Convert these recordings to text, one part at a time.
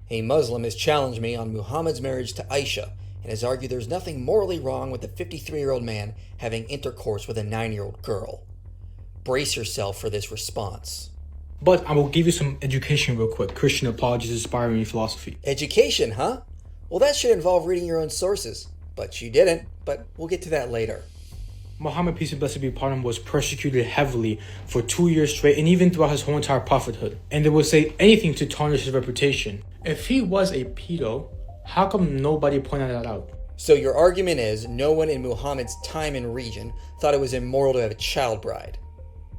A Muslim has challenged me on Muhammad's marriage to Aisha and has argued there's nothing morally wrong with a 53-year-old man having intercourse with a 9-year-old girl. Brace yourself for this response. But I will give you some education real quick. Christian apologies inspiring philosophy. Education, huh? Well, that should involve reading your own sources. But you didn't, but we'll get to that later. Muhammad, peace and blessings be upon him, was persecuted heavily for 2 years straight and even throughout his whole entire prophethood. And they would say anything to tarnish his reputation. If he was a pedo, how come nobody pointed that out? So your argument is no one in Muhammad's time and region thought it was immoral to have a child bride.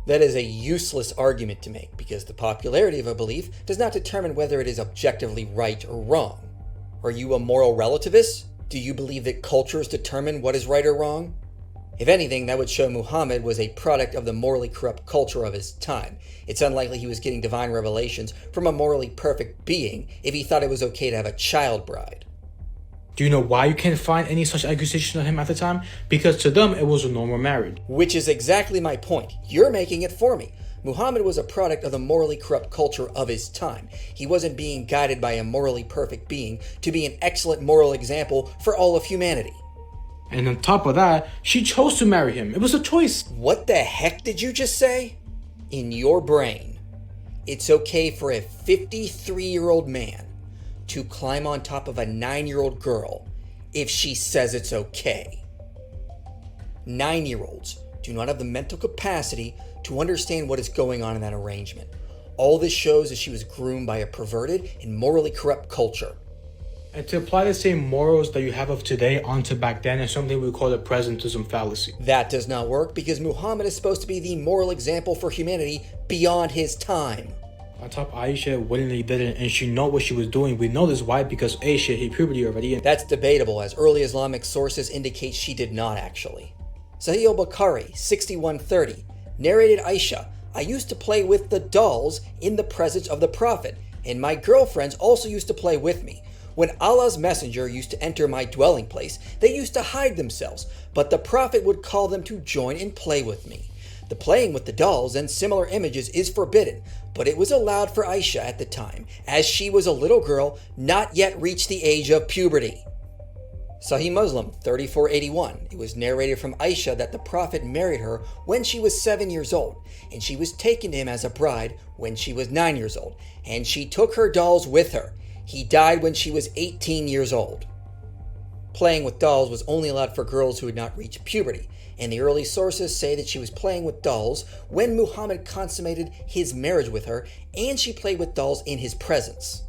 That is a useless argument to make because the popularity of a belief does not determine whether it is objectively right or wrong. Are you a moral relativist? Do you believe that cultures determine what is right or wrong? If anything, that would show Muhammad was a product of the morally corrupt culture of his time. It's unlikely he was getting divine revelations from a morally perfect being if he thought it was okay to have a child bride. Do you know why you can't find any such accusation of him at the time? Because to them, it was a normal marriage. Which is exactly my point. You're making it for me. Muhammad was a product of the morally corrupt culture of his time. He wasn't being guided by a morally perfect being to be an excellent moral example for all of humanity. And on top of that, she chose to marry him. It was a choice. What the heck did you just say? In your brain, it's okay for a 53-year-old man to climb on top of a 9-year-old girl if she says it's okay. 9-year-olds do not have the mental capacity to understand what is going on in that arrangement. All this shows is she was groomed by a perverted and morally corrupt culture. And to apply the same morals that you have of today onto back then is something we call the presentism fallacy. That does not work because Muhammad is supposed to be the moral example for humanity beyond his time. On top, Aisha willingly did it and she knew what she was doing. We know this why because A, she hit puberty already. That's debatable as early Islamic sources indicate she did not actually. Sahih al-Bukhari 6130 narrated Aisha, I used to play with the dolls in the presence of the Prophet and my girlfriends also used to play with me. When Allah's messenger used to enter my dwelling place, they used to hide themselves, but the Prophet would call them to join and play with me. The playing with the dolls and similar images is forbidden, but it was allowed for Aisha at the time, as she was a little girl not yet reached the age of puberty. Sahih Muslim 3481, it was narrated from Aisha that the Prophet married her when she was 7 years old, and she was taken to him as a bride when she was 9 years old, and she took her dolls with her. He died when she was 18 years old. Playing with dolls was only allowed for girls who had not reached puberty, and the early sources say that she was playing with dolls when Muhammad consummated his marriage with her, and she played with dolls in his presence.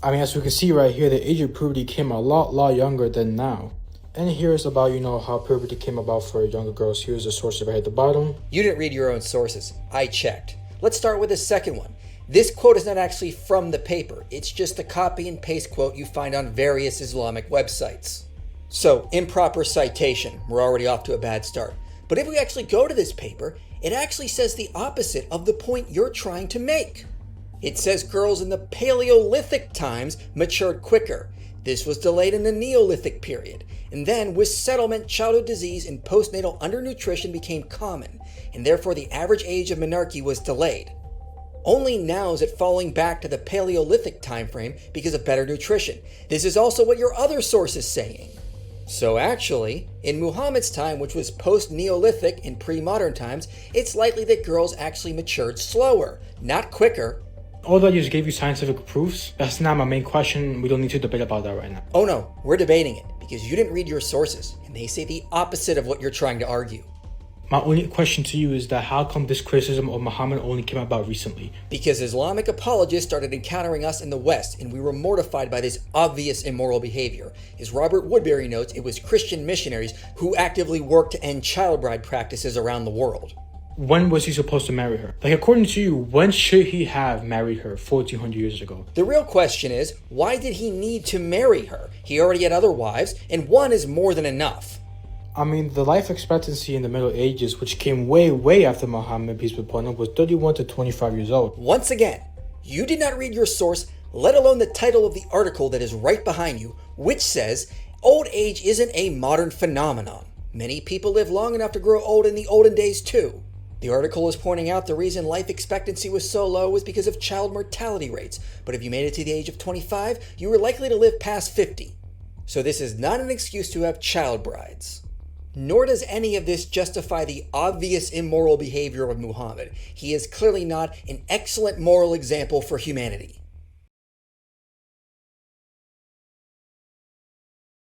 I mean, as we can see right here, the age of puberty came a lot younger than now. And here's about, how puberty came about for younger girls. Here's the source right at the bottom. You didn't read your own sources. I checked. Let's start with the second one. This quote is not actually from the paper. It's just a copy and paste quote you find on various Islamic websites. So, improper citation. We're already off to a bad start. But if we actually go to this paper, it actually says the opposite of the point you're trying to make. It says girls in the Paleolithic times matured quicker. This was delayed in the Neolithic period. And then, with settlement, childhood disease and postnatal undernutrition became common, and therefore the average age of menarche was delayed. Only now is it falling back to the Paleolithic time frame because of better nutrition. This is also what your other source is saying. So actually, in Muhammad's time, which was post-Neolithic and pre-modern times, it's likely that girls actually matured slower, not quicker. Although I just gave you scientific proofs, that's not my main question. We don't need to debate about that right now. Oh no, we're debating it because you didn't read your sources, and they say the opposite of what you're trying to argue. My only question to you is that how come this criticism of Muhammad only came about recently? Because Islamic apologists started encountering us in the West and we were mortified by this obvious immoral behavior. As Robert Woodbury notes, it was Christian missionaries who actively worked to end child bride practices around the world. When was he supposed to marry her? Like, according to you, when should he have married her 1400 years ago? The real question is, why did he need to marry her? He already had other wives, and one is more than enough. I mean, the life expectancy in the Middle Ages, which came way after Muhammad, peace be upon him, was 31 to 25 years old. Once again, you did not read your source, let alone the title of the article that is right behind you, which says, old age isn't a modern phenomenon. Many people live long enough to grow old in the olden days too. The article is pointing out the reason life expectancy was so low was because of child mortality rates, but if you made it to the age of 25, you were likely to live past 50. So this is not an excuse to have child brides. Nor does any of this justify the obvious immoral behavior of Muhammad. He is clearly not an excellent moral example for humanity.